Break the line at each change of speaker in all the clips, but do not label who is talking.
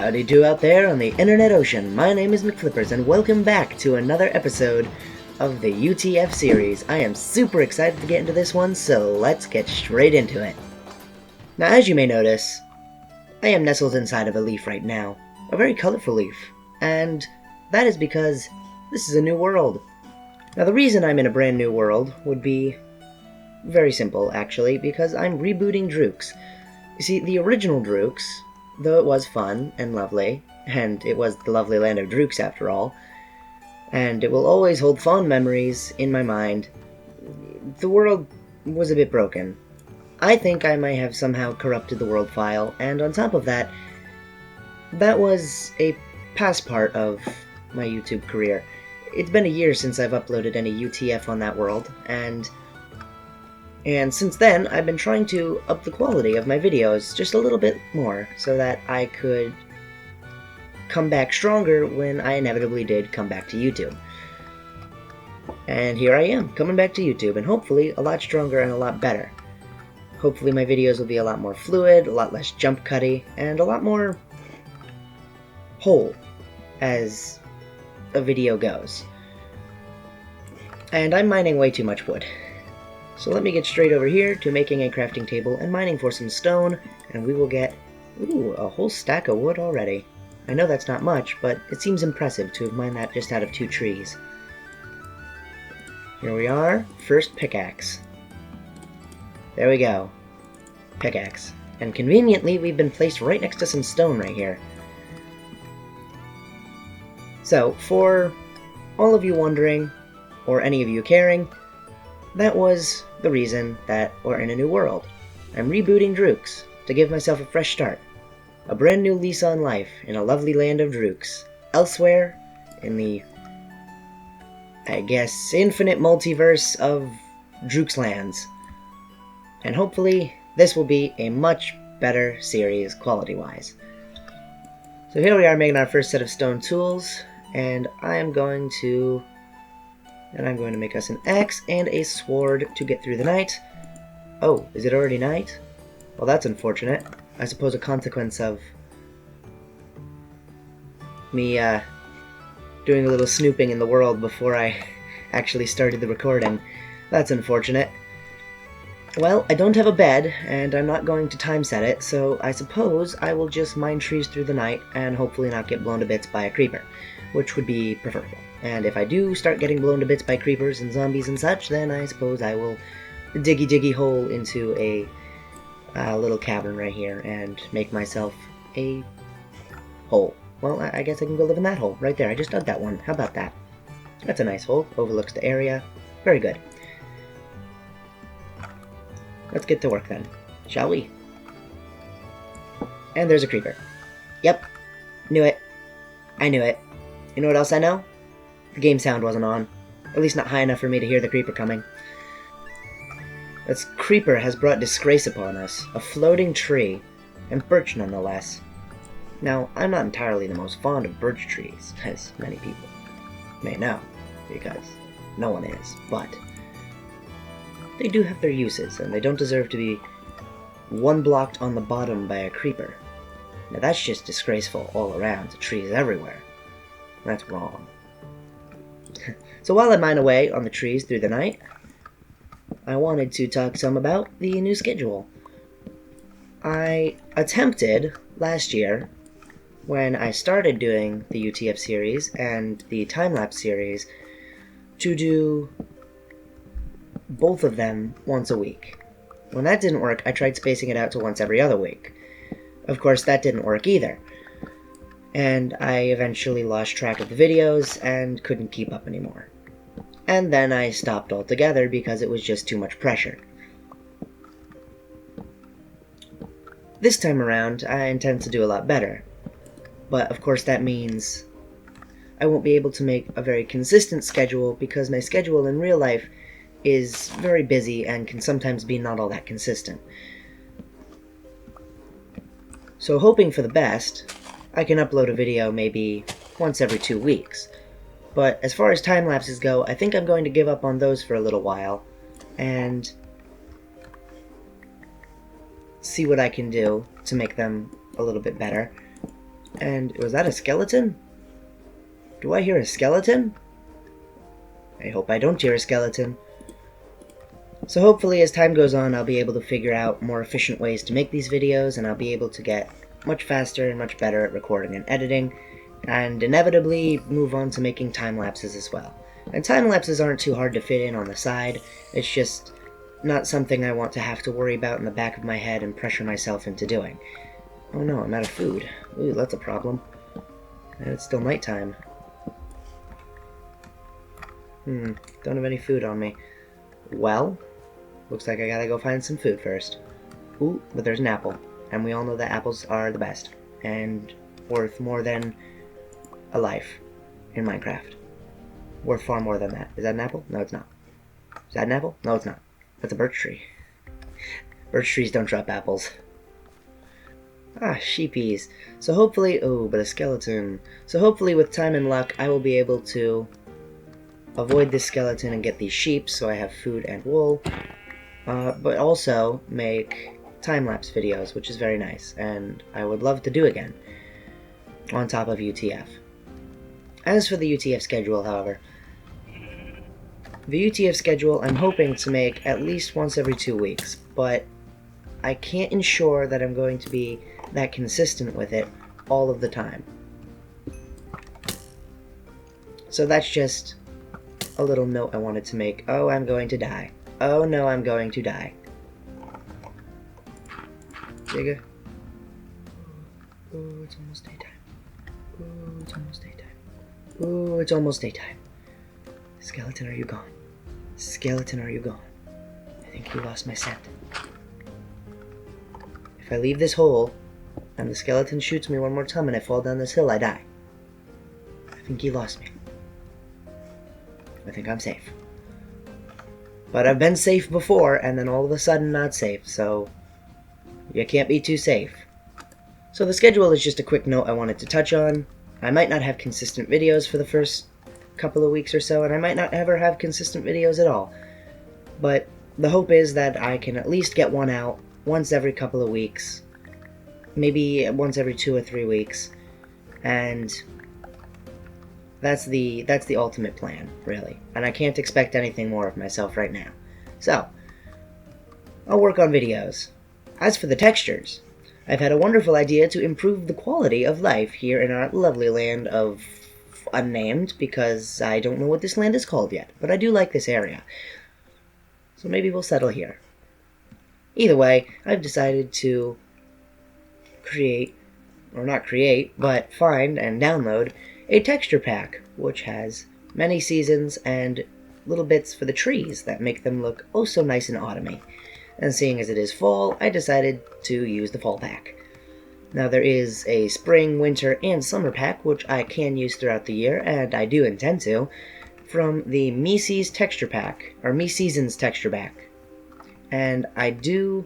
Howdy do out there on the internet ocean. My name is McFlippers and welcome back to another episode of the UTF series. I am super excited to get into this one, so let's get straight into it. Now, as you may notice, I am nestled inside of a leaf right now. A very colorful leaf. And that is because this is a new world. Now, the reason I'm in a brand new world would be very simple, actually, because I'm rebooting Drooks. You see, the original Drooks, though it was fun and lovely, and it was the lovely land of Drooks after all, and it will always hold fond memories in my mind, the world was a bit broken. I think I might have somehow corrupted the world file, and on top of that, that was a past part of my YouTube career. It's been a year since I've uploaded any UTF on that world, and since then, I've been trying to up the quality of my videos just a little bit more, so that I could come back stronger when I inevitably did come back to YouTube. And here I am, coming back to YouTube, and hopefully a lot stronger and a lot better. Hopefully my videos will be a lot more fluid, a lot less jump cutty, and a lot more whole as a video goes. And I'm mining way too much wood. So let me get straight over here to making a crafting table and mining for some stone, and we will get, a whole stack of wood already. I know that's not much, but it seems impressive to have mined that just out of 2 trees. Here we are, first pickaxe. There we go. Pickaxe. And conveniently, we've been placed right next to some stone right here. So, for all of you wondering, or any of you caring, that was the reason that we're in a new world. I'm rebooting Drooks to give myself a fresh start. A brand new lease on life in a lovely land of Drooks. Elsewhere in the, I guess, infinite multiverse of Drooks lands. And hopefully this will be a much better series quality-wise. So here we are making our first set of stone tools, and I'm going to make us an axe and a sword to get through the night. Oh, is it already night? Well, that's unfortunate. I suppose a consequence of me doing a little snooping in the world before I actually started the recording. That's unfortunate. Well, I don't have a bed, and I'm not going to time set it, so I suppose I will just mine trees through the night and hopefully not get blown to bits by a creeper, which would be preferable. And if I do start getting blown to bits by creepers and zombies and such, then I suppose I will diggy hole into a little cavern right here and make myself a hole. Well, I guess I can go live in that hole right there. I just dug that one. How about that? That's a nice hole. Overlooks the area. Very good. Let's get to work then, shall we? And there's a creeper. Yep. Knew it. I knew it. You know what else I know? The game sound wasn't on. At least not high enough for me to hear the creeper coming. This creeper has brought disgrace upon us. A floating tree. And birch nonetheless. Now, I'm not entirely the most fond of birch trees, as many people may know, because no one is, but they do have their uses, and they don't deserve to be one-blocked on the bottom by a creeper. Now that's just disgraceful all around. The trees everywhere. That's wrong. So while I mine away on the trees through the night, I wanted to talk some about the new schedule. I attempted last year, when I started doing the UTF series and the time-lapse series, to do both of them once a week. When that didn't work, I tried spacing it out to once every other week. Of course, that didn't work either. And I eventually lost track of the videos and couldn't keep up anymore. And then I stopped altogether because it was just too much pressure. This time around, I intend to do a lot better. But of course that means I won't be able to make a very consistent schedule because my schedule in real life is very busy and can sometimes be not all that consistent. So hoping for the best, I can upload a video maybe once every 2 weeks. But as far as time lapses go, I think I'm going to give up on those for a little while and see what I can do to make them a little bit better. And was that a skeleton? Do I hear a skeleton? I hope I don't hear a skeleton. So hopefully as time goes on, I'll be able to figure out more efficient ways to make these videos, and I'll be able to get much faster and much better at recording and editing, and inevitably move on to making time-lapses as well. And time-lapses aren't too hard to fit in on the side, it's just not something I want to have to worry about in the back of my head and pressure myself into doing. Oh no, I'm out of food. Ooh, that's a problem. And it's still nighttime. Don't have any food on me. Well, looks like I gotta go find some food first. Ooh, but there's an apple. And we all know that apples are the best. And worth more than a life in Minecraft. Worth far more than that. Is that an apple? No, it's not. Is that an apple? No, it's not. That's a birch tree. Birch trees don't drop apples. Ah, sheepies. So hopefully... Oh, but a skeleton. So hopefully with time and luck, I will be able to avoid this skeleton and get these sheep so I have food and wool. But also make time-lapse videos, which is very nice, and I would love to do again on top of UTF. As for the UTF schedule, however, the UTF schedule I'm hoping to make at least once every 2 weeks, but I can't ensure that I'm going to be that consistent with it all of the time. So that's just a little note I wanted to make. Oh, I'm going to die. Oh no, I'm going to die. Digga. Oh, it's almost daytime. Oh, it's almost daytime. Oh, it's almost daytime. Skeleton, are you gone? Skeleton, are you gone? I think you lost my scent. If I leave this hole, and the skeleton shoots me one more time and I fall down this hill, I die. I think he lost me. I think I'm safe. But I've been safe before, and then all of a sudden not safe, so you can't be too safe. So the schedule is just a quick note I wanted to touch on. I might not have consistent videos for the first couple of weeks or so, and I might not ever have consistent videos at all. But the hope is that I can at least get one out once every couple of weeks, maybe once every 2 or 3 weeks, and that's the ultimate plan, really. And I can't expect anything more of myself right now. So, I'll work on videos. As for the textures, I've had a wonderful idea to improve the quality of life here in our lovely land of unnamed, because I don't know what this land is called yet, but I do like this area. So maybe we'll settle here. Either way, I've decided to create, or not create, but find and download a texture pack, which has many seasons and little bits for the trees that make them look oh so nice and autumny. And seeing as it is fall, I decided to use the fall pack. Now there is a spring, winter, and summer pack, which I can use throughout the year, and I do intend to, from the Me texture pack, or Me Seasons texture pack. And I do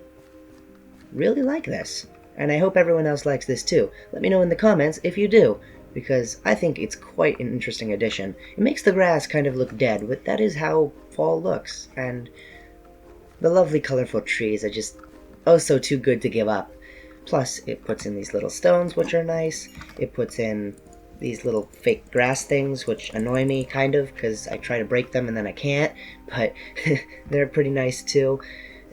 really like this, and I hope everyone else likes this too. Let me know in the comments if you do, because I think it's quite an interesting addition. It makes the grass kind of look dead, but that is how fall looks, and the lovely colorful trees are just oh so too good to give up. Plus, it puts in these little stones, which are nice. It puts in these little fake grass things, which annoy me, kind of, because I try to break them and then I can't, but they're pretty nice too.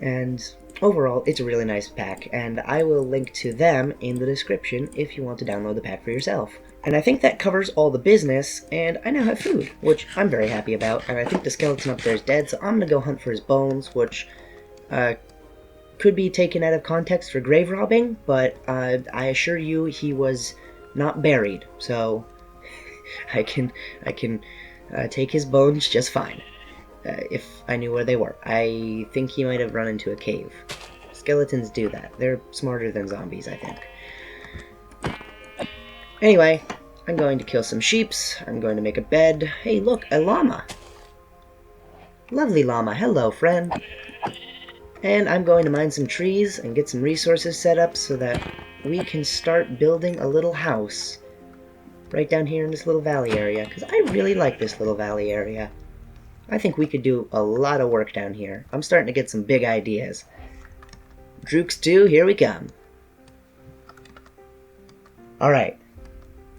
And overall, it's a really nice pack, and I will link to them in the description if you want to download the pack for yourself. And I think that covers all the business, and I now have food, which I'm very happy about, and I think the skeleton up there is dead, so I'm gonna go hunt for his bones, which could be taken out of context for grave robbing, but I assure you he was not buried, so I can take his bones just fine, if I knew where they were. I think he might have run into a cave. Skeletons do that. They're smarter than zombies, I think. Anyway, I'm going to kill some sheeps. I'm going to make a bed. Hey, look, a llama. Lovely llama. Hello, friend. And I'm going to mine some trees and get some resources set up so that we can start building a little house right down here in this little valley area, because I really like this little valley area. I think we could do a lot of work down here. I'm starting to get some big ideas. Drooks 2, here we come. Alright,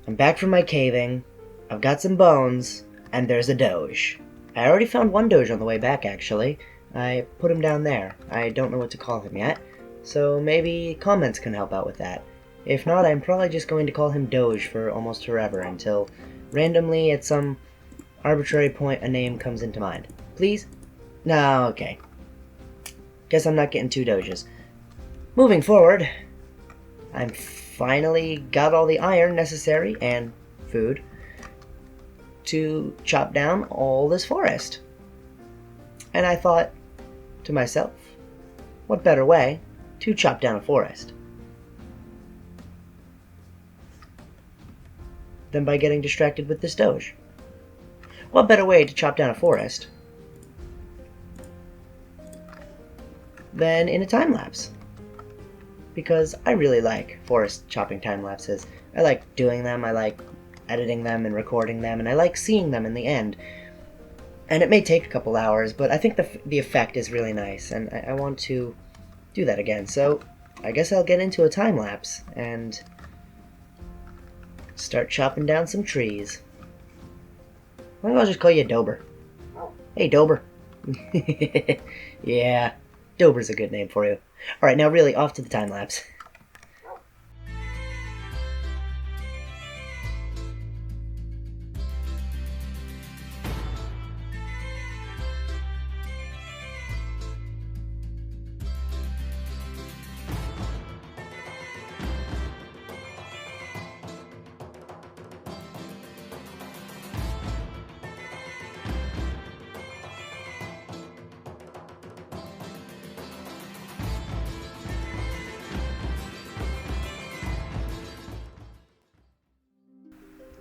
I'm back from my caving, I've got some bones, and there's a doge. I already found one doge on the way back, actually. I put him down there. I don't know what to call him yet, so maybe comments can help out with that. If not, I'm probably just going to call him Doge for almost forever until randomly at some arbitrary point a name comes into mind. Please? No, okay. Guess I'm not getting two Doges. Moving forward, I'm finally got all the iron necessary and food to chop down all this forest. And I thought to myself, what better way to chop down a forest than by getting distracted with this doge? What better way to chop down a forest than in a time-lapse? Because I really like forest chopping time-lapses. I like doing them, I like editing them and recording them, and I like seeing them in the end. And it may take a couple hours, but I think the effect is really nice, and I want to do that again. So I guess I'll get into a time-lapse and start chopping down some trees. I think I'll just call you Dober. Hey, Dober. Yeah, Dober's a good name for you. Alright, now really, off to the time-lapse.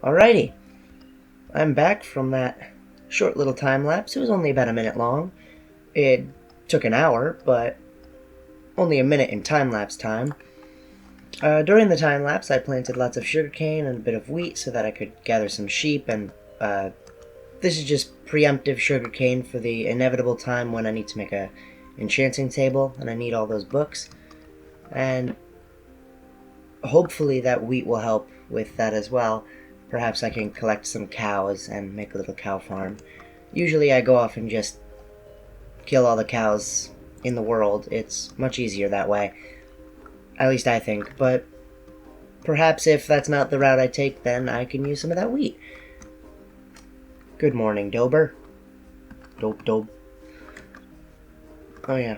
Alrighty, I'm back from that short little time lapse. It was only about a minute long. It took an hour, but only a minute in time lapse time. During the time lapse, I planted lots of sugarcane and a bit of wheat so that I could gather some sheep, and this is just preemptive sugarcane for the inevitable time when I need to make a enchanting table and I need all those books. And hopefully that wheat will help with that as well. Perhaps I can collect some cows and make a little cow farm. Usually I go off and just kill all the cows in the world. It's much easier that way. At least I think. But perhaps if that's not the route I take, then I can use some of that wheat. Good morning, Dober. Dope. Oh yeah.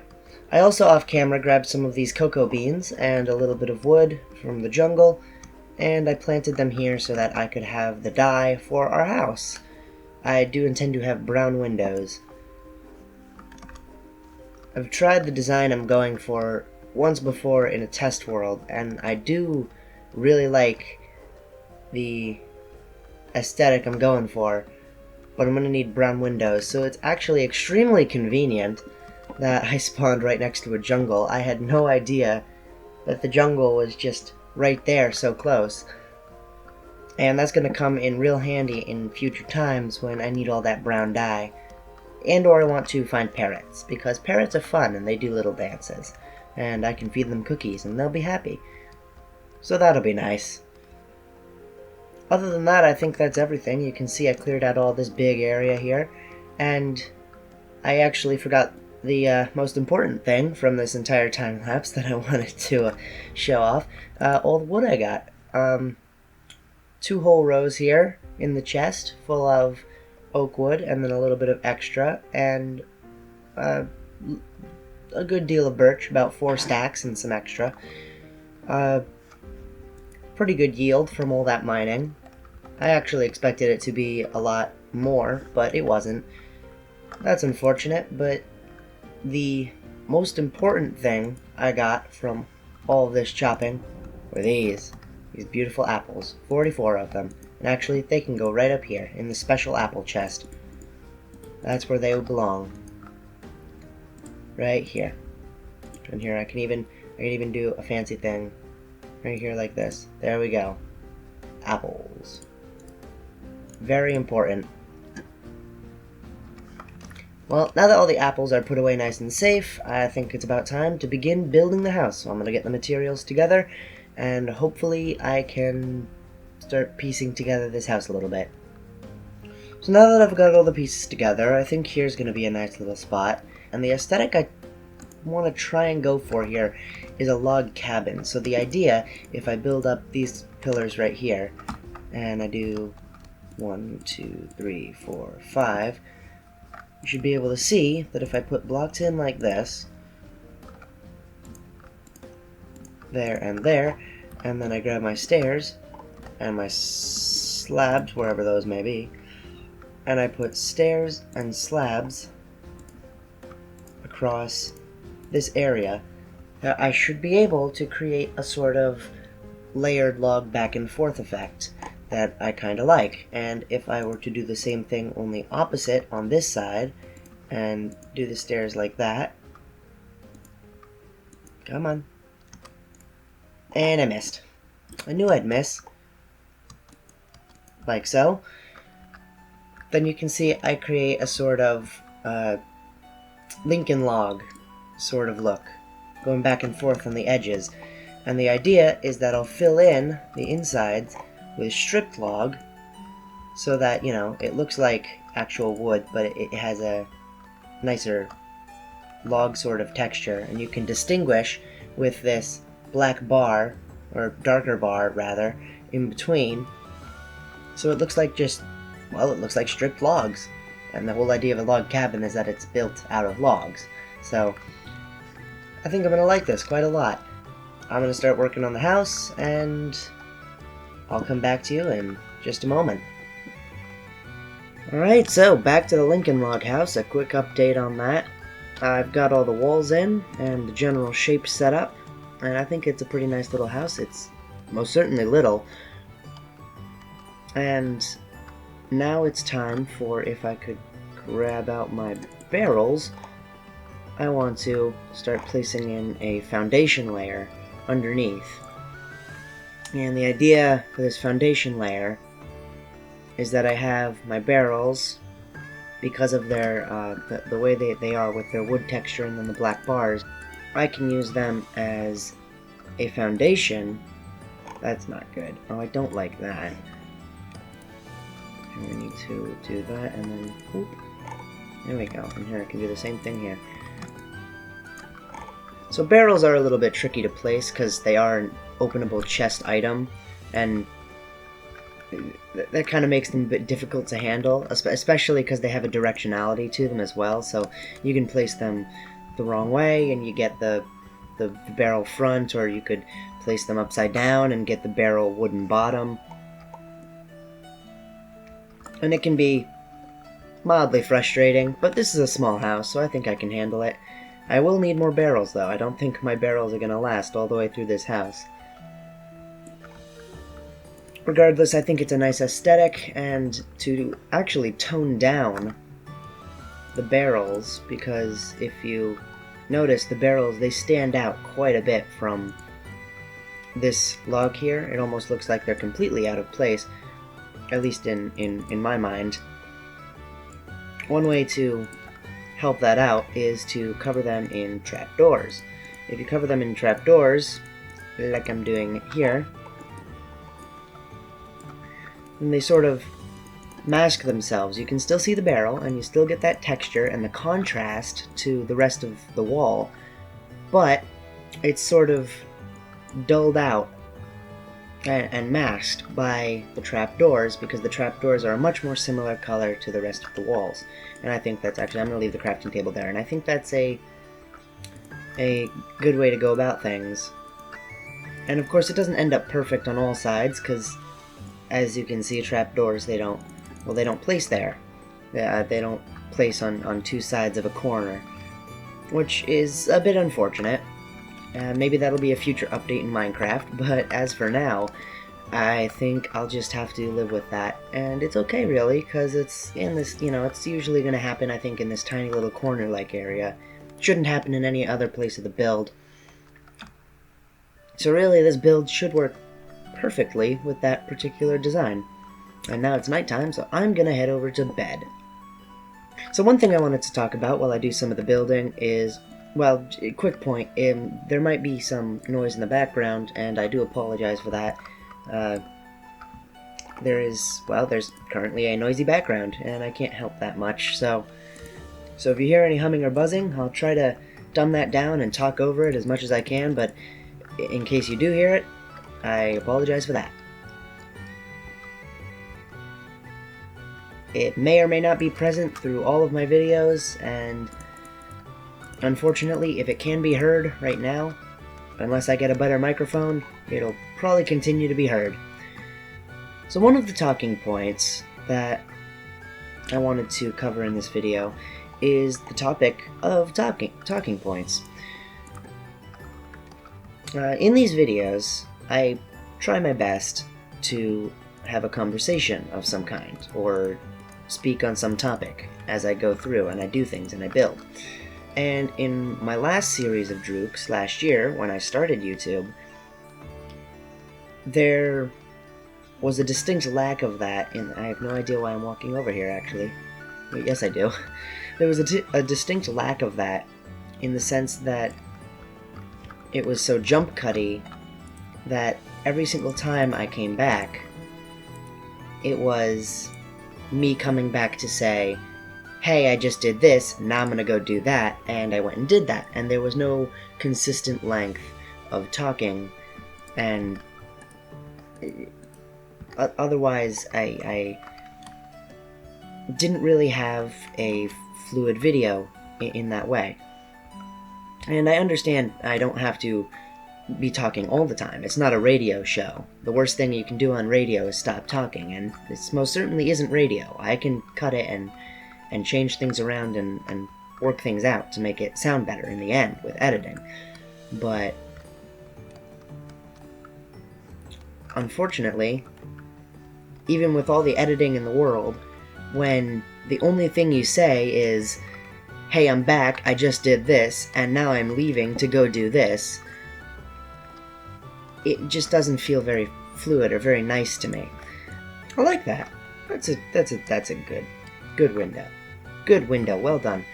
I also off camera grabbed some of these cocoa beans and a little bit of wood from the jungle, and I planted them here so that I could have the dye for our house. I do intend to have brown windows. I've tried the design I'm going for once before in a test world, and I do really like the aesthetic I'm going for, but I'm going to need brown windows, so it's actually extremely convenient that I spawned right next to a jungle. I had no idea that the jungle was just right there so close. And that's going to come in real handy in future times when I need all that brown dye. And or I want to find parrots, because parrots are fun and they do little dances. And I can feed them cookies and they'll be happy. So that'll be nice. Other than that, I think that's everything. You can see I cleared out all this big area here. And I actually forgot the most important thing from this entire time lapse that I wanted to show off. All the wood I got. 2 whole rows here in the chest full of oak wood, and then a little bit of extra, and a good deal of birch, about 4 stacks and some extra. Pretty good yield from all that mining. I actually expected it to be a lot more, but it wasn't. That's unfortunate, but the most important thing I got from all of this chopping were these beautiful apples. 44 of them. And actually, they can go right up here in the special apple chest. That's where they would belong. Right here. And here I can even do a fancy thing right here like this. There we go. Apples. Very important. Well, now that all the apples are put away nice and safe, I think it's about time to begin building the house. So I'm going to get the materials together, and hopefully I can start piecing together this house a little bit. So now that I've got all the pieces together, I think here's going to be a nice little spot. And the aesthetic I want to try and go for here is a log cabin. So the idea, if I build up these pillars right here, and I do 1, 2, 3, 4, 5, you should be able to see that if I put blocks in like this, there, and then I grab my stairs and my slabs, wherever those may be, and I put stairs and slabs across this area, I should be able to create a sort of layered log back and forth effect that I kind of like. And if I were to do the same thing only opposite on this side and do the stairs like that, come on, and I missed. I knew I'd miss, like so. Then you can see I create a sort of Lincoln log sort of look, going back and forth on the edges. And the idea is that I'll fill in the insides with stripped log so that, you know, it looks like actual wood, but it has a nicer log sort of texture. And you can distinguish with this black bar, or darker bar rather, in between. So it looks like just, well, it looks like stripped logs. And the whole idea of a log cabin is that it's built out of logs. So I think I'm going to like this quite a lot. I'm going to start working on the house, and I'll come back to you in just a moment. Alright, so back to the Lincoln log house. A quick update on that. I've got all the walls in and the general shape set up, and I think it's a pretty nice little house. It's most certainly little. And now it's time for, if I could grab out my barrels, I want to start placing in a foundation layer underneath. And the idea for this foundation layer is that I have my barrels, because of their the way they are with their wood texture and then the black bars, I can use them as a foundation. That's not good. Oh, I don't like that. And we need to do that, and then whoop, there we go. And here I can do the same thing here. So barrels are a little bit tricky to place because they are an openable chest item, and that kind of makes them a bit difficult to handle, especially because they have a directionality to them as well. So you can place them the wrong way and you get the barrel front, or you could place them upside down and get the barrel wooden bottom. And it can be mildly frustrating, but this is a small house, so I think I can handle it. I will need more barrels, though. I don't think my barrels are going to last all the way through this house. Regardless, I think it's a nice aesthetic, and to actually tone down the barrels, because if you notice, the barrels, they stand out quite a bit from this log here. It almost looks like they're completely out of place, at least in my mind. One way to help that out is to cover them in trapdoors. If you cover them in trapdoors, like I'm doing here, then they sort of mask themselves. You can still see the barrel, and you still get that texture and the contrast to the rest of the wall, but it's sort of dulled out and masked by the trapdoors, because the trapdoors are a much more similar color to the rest of the walls. And I think that's actually, I'm going to leave the crafting table there, and I think that's a good way to go about things. And of course it doesn't end up perfect on all sides, because as you can see, trapdoors, they don't place there. They don't place on two sides of a corner, which is a bit unfortunate. Maybe that'll be a future update in Minecraft, but as for now, I think I'll just have to live with that. And it's okay, really, because it's in this, you know, it's usually going to happen, I think, in this tiny little corner-like area. It shouldn't happen in any other place of the build. So really, this build should work perfectly with that particular design. And now it's nighttime, so I'm going to head over to bed. So one thing I wanted to talk about while I do some of the building is, well, quick point, there might be some noise in the background, and I do apologize for that. there's currently a noisy background, and I can't help that much, so if you hear any humming or buzzing, I'll try to dumb that down and talk over it as much as I can, but in case you do hear it, I apologize for that. It may or may not be present through all of my videos, and unfortunately, if it can be heard right now, unless I get a better microphone, it'll probably continue to be heard. So one of the talking points that I wanted to cover in this video is the topic of talking points. In these videos, I try my best to have a conversation of some kind, or speak on some topic as I go through and I do things and I build. And in my last series of Drooks last year, when I started YouTube, there was a distinct lack of that, and I have no idea why I'm walking over here, actually. Wait, yes, I do. There was a distinct lack of that, in the sense that it was so jump cutty that every single time I came back, it was me coming back to say, hey, I just did this, now I'm gonna go do that, and I went and did that, and there was no consistent length of talking, and otherwise I didn't really have a fluid video in that way. And I understand I don't have to be talking all the time. It's not a radio show. The worst thing you can do on radio is stop talking, and this most certainly isn't radio. I can cut it and change things around and work things out to make it sound better in the end with editing. But unfortunately, even with all the editing in the world, when the only thing you say is, hey, I'm back, I just did this, and now I'm leaving to go do this, it just doesn't feel very fluid or very nice to me. I like that. That's a good window. Good window, well done.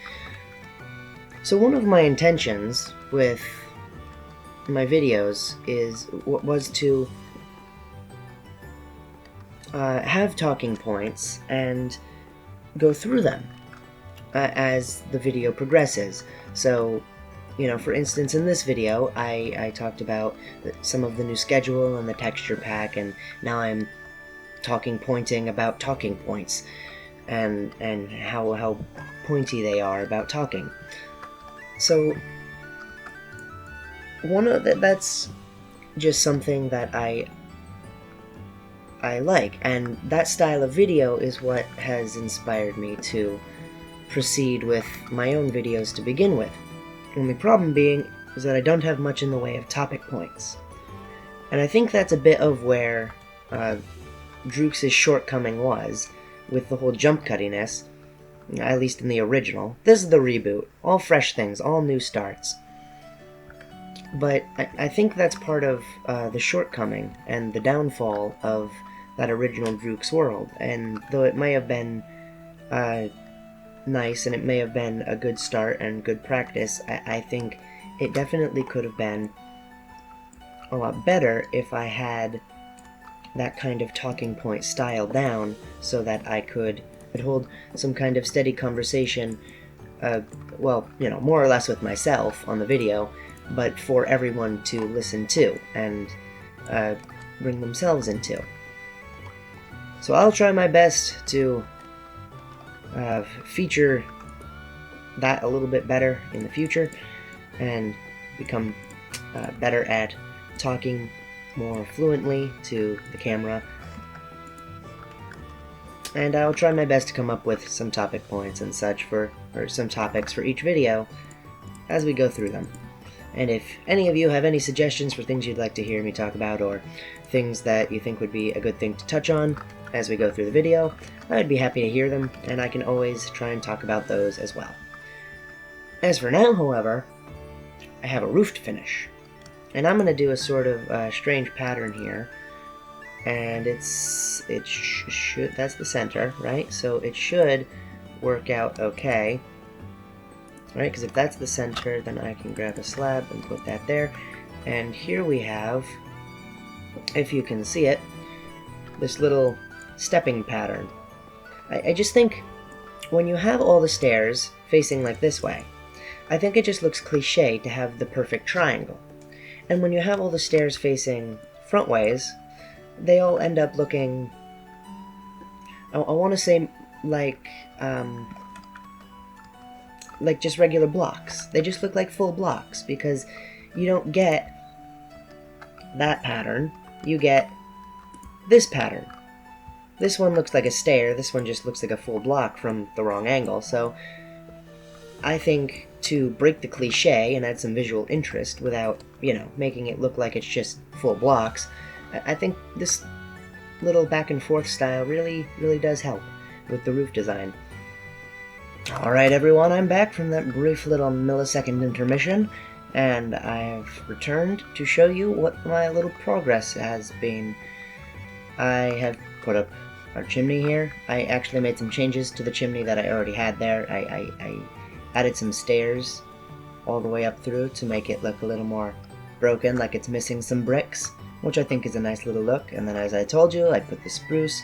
So one of my intentions with my videos was to have talking points and go through them as the video progresses. So, you know, for instance, in this video, I talked about some of the new schedule and the texture pack, and now I'm pointing about talking points and how pointy they are about talking. So that's just something that I like, and that style of video is what has inspired me to proceed with my own videos to begin with. Only problem being is that I don't have much in the way of topic points. And I think that's a bit of where Drooks' shortcoming was, with the whole jump cuttiness, at least in the original. This is the reboot. All fresh things, all new starts. But I think that's part of the shortcoming and the downfall of that original Drooks world. And though it may have been nice and it may have been a good start and good practice, I think it definitely could have been a lot better if I had that kind of talking point style down, so that I could hold some kind of steady conversation, well, you know, more or less with myself on the video, but for everyone to listen to and bring themselves into. So I'll try my best to feature that a little bit better in the future and become better at talking more fluently to the camera. And I'll try my best to come up with some topic points and such or some topics for each video as we go through them. And if any of you have any suggestions for things you'd like to hear me talk about, or things that you think would be a good thing to touch on as we go through the video, I'd be happy to hear them, and I can always try and talk about those as well. As for now, however, I have a roof to finish. And I'm going to do a sort of strange pattern here, and that's the center, right? So it should work out okay, right? Because if that's the center, then I can grab a slab and put that there. And here we have, if you can see it, this little stepping pattern. I just think when you have all the stairs facing like this way, I think it just looks cliche to have the perfect triangle. And when you have all the stairs facing front ways, they all end up looking, I want to say, like just regular blocks. They just look like full blocks, because you don't get that pattern, you get this pattern. This one looks like a stair, this one just looks like a full block from the wrong angle. So I think to break the cliche and add some visual interest without, making it look like it's just full blocks, I think this little back and forth style really does help with the roof design. Alright everyone, I'm back from that brief little millisecond intermission, and I've returned to show you what my little progress has been. I have put up our chimney here. I actually made some changes to the chimney that I already had there. I added some stairs all the way up through to make it look a little more broken, like it's missing some bricks, which I think is a nice little look. And then, as I told you, I put the spruce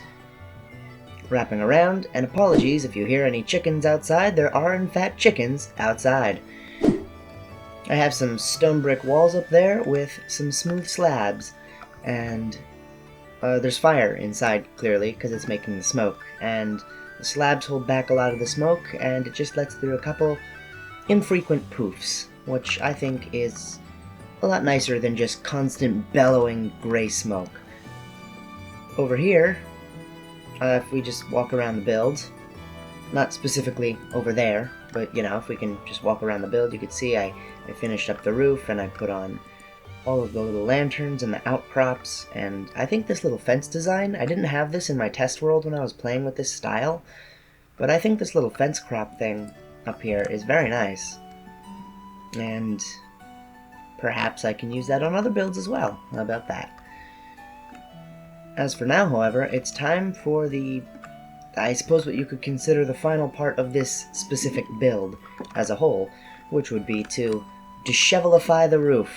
wrapping around, and apologies if you hear any chickens outside. There are in fact chickens outside. I have some stone brick walls up there with some smooth slabs, and there's fire inside, clearly, because it's making the smoke, and the slabs hold back a lot of the smoke, and it just lets through a couple infrequent poofs, which I think is a lot nicer than just constant bellowing gray smoke. Over here, if we just walk around the build, not specifically over there, but if we can just walk around the build, you can see I finished up the roof, and I put on all of the little lanterns and the outcrops, and I think this little fence design, I didn't have this in my test world when I was playing with this style, but I think this little fence crop thing up here is very nice, and perhaps I can use that on other builds as well. How about that? As for now, however, it's time for I suppose what you could consider the final part of this specific build as a whole, which would be to dishevelify the roof.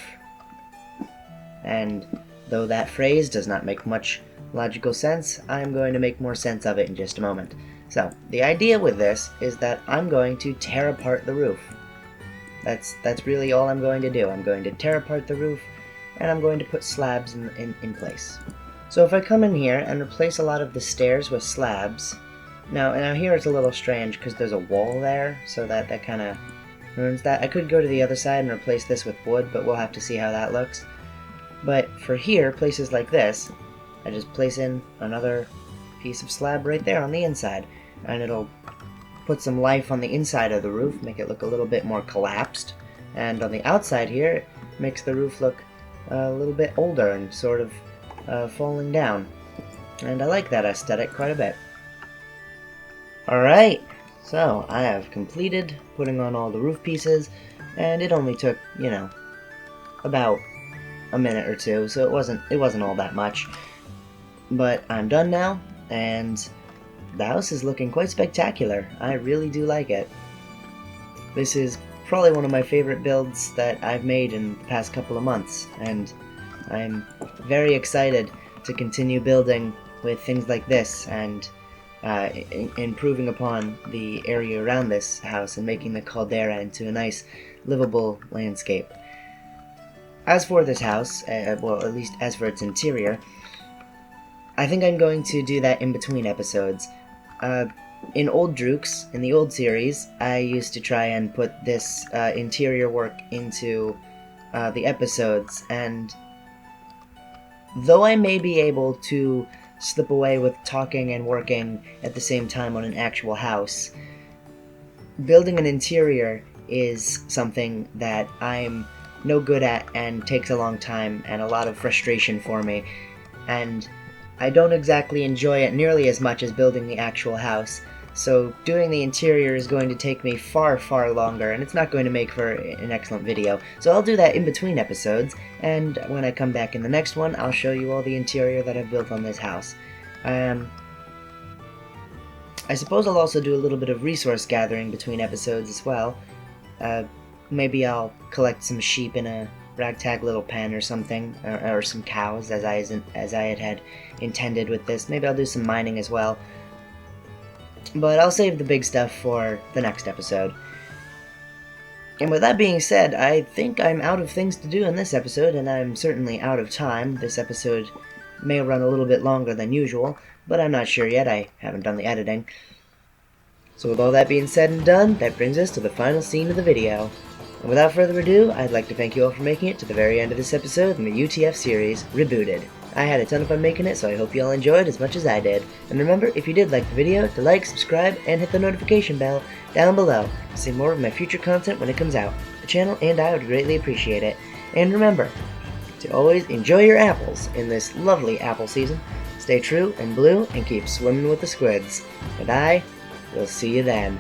And though that phrase does not make much logical sense, I'm going to make more sense of it in just a moment. So, the idea with this is that I'm going to tear apart the roof. That's really all I'm going to do. I'm going to tear apart the roof, and I'm going to put slabs in place. So if I come in here and replace a lot of the stairs with slabs, now here it's a little strange because there's a wall there, so that kind of ruins that. I could go to the other side and replace this with wood, but we'll have to see how that looks. But for here, places like this, I just place in another piece of slab right there on the inside, and it'll put some life on the inside of the roof, make it look a little bit more collapsed, and on the outside here, it makes the roof look a little bit older and sort of falling down. And I like that aesthetic quite a bit. Alright, so I have completed putting on all the roof pieces, and it only took, about a minute or two, so it wasn't all that much. But I'm done now, and the house is looking quite spectacular. I really do like it. This is probably one of my favorite builds that I've made in the past couple of months, and I'm very excited to continue building with things like this and improving upon the area around this house and making the caldera into a nice livable landscape. As for this house, well, at least as for its interior, I think I'm going to do that in between episodes. In old Drukes, in the old series, I used to try and put this interior work into the episodes, and though I may be able to slip away with talking and working at the same time on an actual house, building an interior is something that I'm no good at and takes a long time and a lot of frustration for me, and I don't exactly enjoy it nearly as much as building the actual house, so doing the interior is going to take me far longer, and it's not going to make for an excellent video. So I'll do that in between episodes, and when I come back in the next one, I'll show you all the interior that I've built on this house. I suppose I'll also do a little bit of resource gathering between episodes as well. Maybe I'll collect some sheep in a ragtag little pen or something, or some cows as I had intended with this. Maybe I'll do some mining as well. But I'll save the big stuff for the next episode. And with that being said, I think I'm out of things to do in this episode, and I'm certainly out of time. This episode may run a little bit longer than usual, but I'm not sure yet. I haven't done the editing. So with all that being said and done, that brings us to the final scene of the video. And without further ado, I'd like to thank you all for making it to the very end of this episode in the UTF series, Rebooted. I had a ton of fun making it, so I hope you all enjoyed as much as I did. And remember, if you did like the video, to like, subscribe, and hit the notification bell down below to see more of my future content when it comes out. The channel and I would greatly appreciate it. And remember to always enjoy your apples in this lovely apple season. Stay true and blue and keep swimming with the squids. And I will see you then.